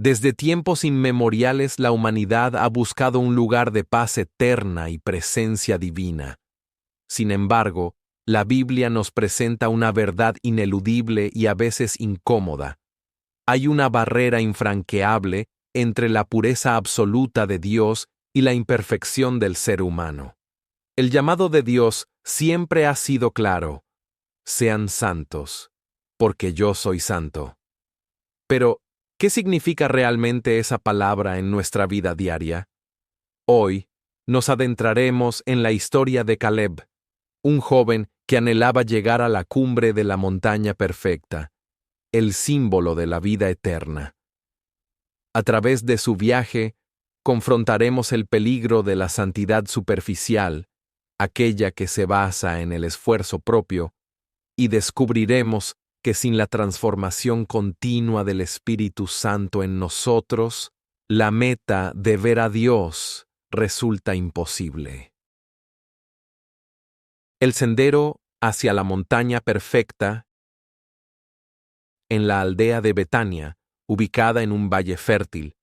Desde tiempos inmemoriales la humanidad ha buscado un lugar de paz eterna y presencia divina. Sin embargo, la Biblia nos presenta una verdad ineludible y a veces incómoda. Hay una barrera infranqueable entre la pureza absoluta de Dios y la imperfección del ser humano. El llamado de Dios siempre ha sido claro: sean santos, porque yo soy santo. Pero, ¿qué significa realmente esa palabra en nuestra vida diaria? Hoy, nos adentraremos en la historia de Caleb, un joven que anhelaba llegar a la cumbre de la montaña perfecta, el símbolo de la vida eterna. A través de su viaje, confrontaremos el peligro de la santidad superficial, aquella que se basa en el esfuerzo propio, y descubriremos que sin la transformación continua del Espíritu Santo en nosotros, la meta de ver a Dios resulta imposible. El sendero hacia la montaña perfecta. En la aldea de Betania, ubicada en un valle fértil,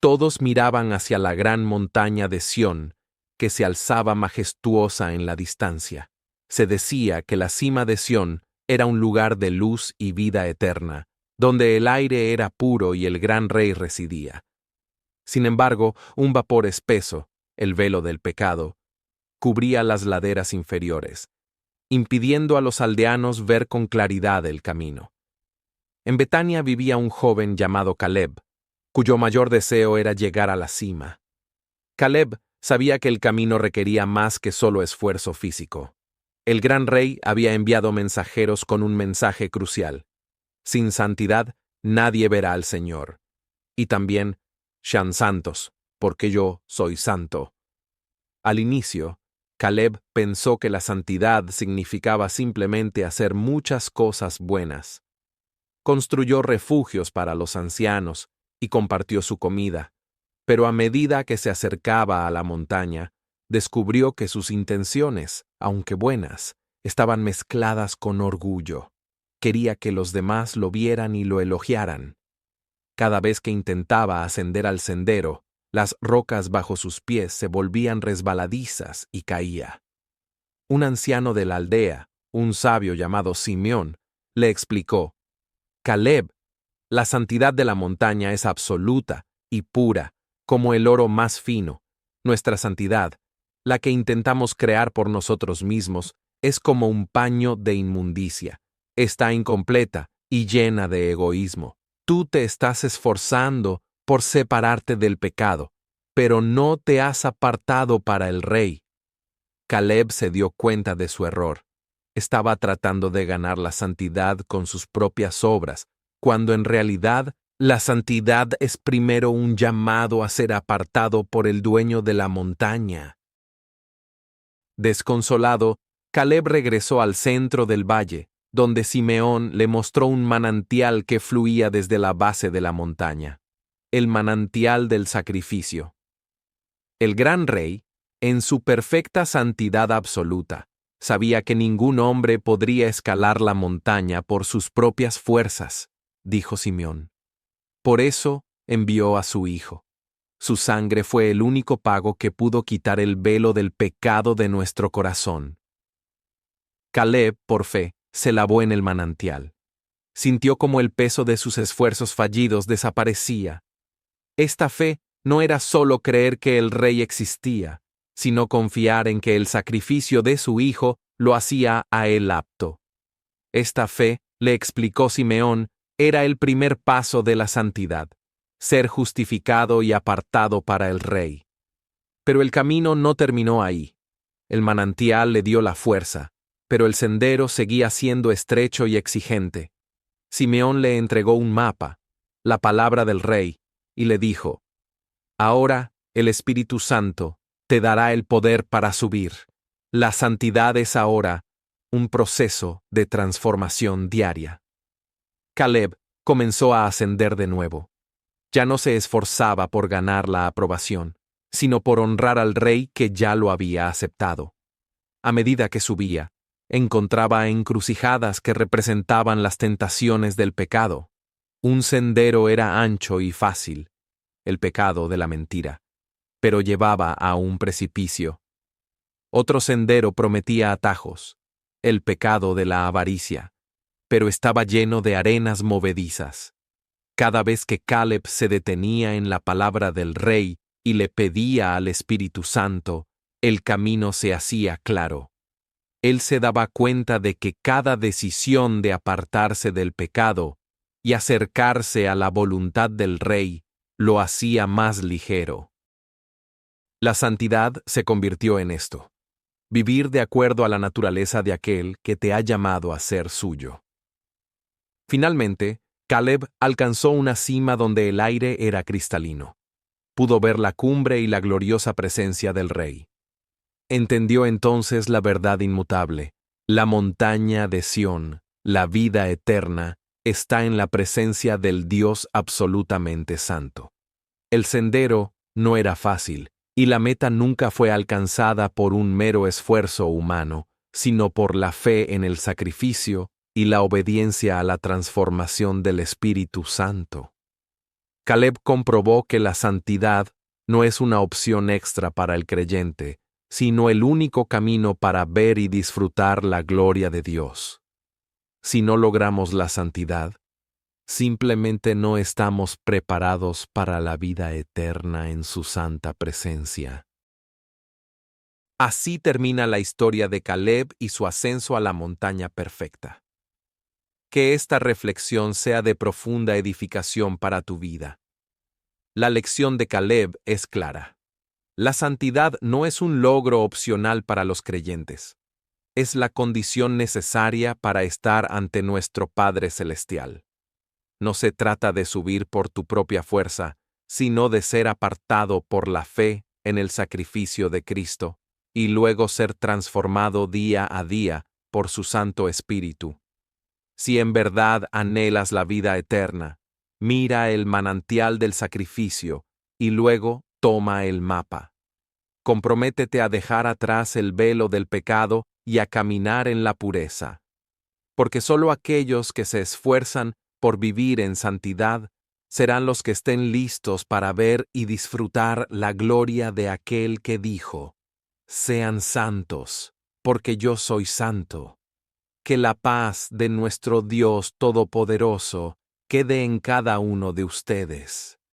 todos miraban hacia la gran montaña de Sión, que se alzaba majestuosa en la distancia. Se decía que la cima de Sión era un lugar de luz y vida eterna, donde el aire era puro y el gran rey residía. Sin embargo, un vapor espeso, el velo del pecado, cubría las laderas inferiores, impidiendo a los aldeanos ver con claridad el camino. En Betania vivía un joven llamado Caleb, cuyo mayor deseo era llegar a la cima. Caleb sabía que el camino requería más que solo esfuerzo físico. El gran rey había enviado mensajeros con un mensaje crucial: sin santidad nadie verá al Señor. Y también, sean santos, porque yo soy santo. Al inicio, Caleb pensó que la santidad significaba simplemente hacer muchas cosas buenas. Construyó refugios para los ancianos y compartió su comida, pero a medida que se acercaba a la montaña, descubrió que sus intenciones, aunque buenas, estaban mezcladas con orgullo. Quería que los demás lo vieran y lo elogiaran. Cada vez que intentaba ascender al sendero, las rocas bajo sus pies se volvían resbaladizas y caía. Un anciano de la aldea, un sabio llamado Simeón, le explicó: Caleb, la santidad de la montaña es absoluta y pura, como el oro más fino. Nuestra santidad, la que intentamos crear por nosotros mismos, es como un paño de inmundicia. Está incompleta y llena de egoísmo. Tú te estás esforzando por separarte del pecado, pero no te has apartado para el rey. Caleb se dio cuenta de su error. Estaba tratando de ganar la santidad con sus propias obras, cuando en realidad la santidad es primero un llamado a ser apartado por el dueño de la montaña. Desconsolado, Caleb regresó al centro del valle, donde Simeón le mostró un manantial que fluía desde la base de la montaña, el manantial del sacrificio. El gran rey, en su perfecta santidad absoluta, sabía que ningún hombre podría escalar la montaña por sus propias fuerzas, dijo Simeón. Por eso envió a su hijo. Su sangre fue el único pago que pudo quitar el velo del pecado de nuestro corazón. Caleb, por fe, se lavó en el manantial. Sintió como el peso de sus esfuerzos fallidos desaparecía. Esta fe no era solo creer que el rey existía, sino confiar en que el sacrificio de su hijo lo hacía a él apto. Esta fe, le explicó Simeón, era el primer paso de la santidad, ser justificado y apartado para el rey. Pero el camino no terminó ahí. El manantial le dio la fuerza, pero el sendero seguía siendo estrecho y exigente. Simeón le entregó un mapa, la palabra del rey, y le dijo: ahora el Espíritu Santo te dará el poder para subir. La santidad es ahora un proceso de transformación diaria. Caleb comenzó a ascender de nuevo. Ya no se esforzaba por ganar la aprobación, sino por honrar al rey que ya lo había aceptado. A medida que subía, encontraba encrucijadas que representaban las tentaciones del pecado. Un sendero era ancho y fácil, el pecado de la mentira, pero llevaba a un precipicio. Otro sendero prometía atajos, el pecado de la avaricia, pero estaba lleno de arenas movedizas. Cada vez que Caleb se detenía en la palabra del rey y le pedía al Espíritu Santo, el camino se hacía claro. Él se daba cuenta de que cada decisión de apartarse del pecado y acercarse a la voluntad del rey lo hacía más ligero. La santidad se convirtió en esto: vivir de acuerdo a la naturaleza de aquel que te ha llamado a ser suyo. Finalmente, Caleb alcanzó una cima donde el aire era cristalino. Pudo ver la cumbre y la gloriosa presencia del rey. Entendió entonces la verdad inmutable: la montaña de Sión, la vida eterna, está en la presencia del Dios absolutamente santo. El sendero no era fácil, y la meta nunca fue alcanzada por un mero esfuerzo humano, sino por la fe en el sacrificio y la obediencia a la transformación del Espíritu Santo. Caleb comprobó que la santidad no es una opción extra para el creyente, sino el único camino para ver y disfrutar la gloria de Dios. Si no logramos la santidad, simplemente no estamos preparados para la vida eterna en su santa presencia. Así termina la historia de Caleb y su ascenso a la montaña perfecta. Que esta reflexión sea de profunda edificación para tu vida. La lección de Caleb es clara. La santidad no es un logro opcional para los creyentes. Es la condición necesaria para estar ante nuestro Padre Celestial. No se trata de subir por tu propia fuerza, sino de ser apartado por la fe en el sacrificio de Cristo, y luego ser transformado día a día por su Santo Espíritu. Si en verdad anhelas la vida eterna, mira el manantial del sacrificio y luego toma el mapa. Comprométete a dejar atrás el velo del pecado y a caminar en la pureza. Porque solo aquellos que se esfuerzan por vivir en santidad serán los que estén listos para ver y disfrutar la gloria de aquel que dijo: «Sean santos, porque yo soy santo». Que la paz de nuestro Dios Todopoderoso quede en cada uno de ustedes.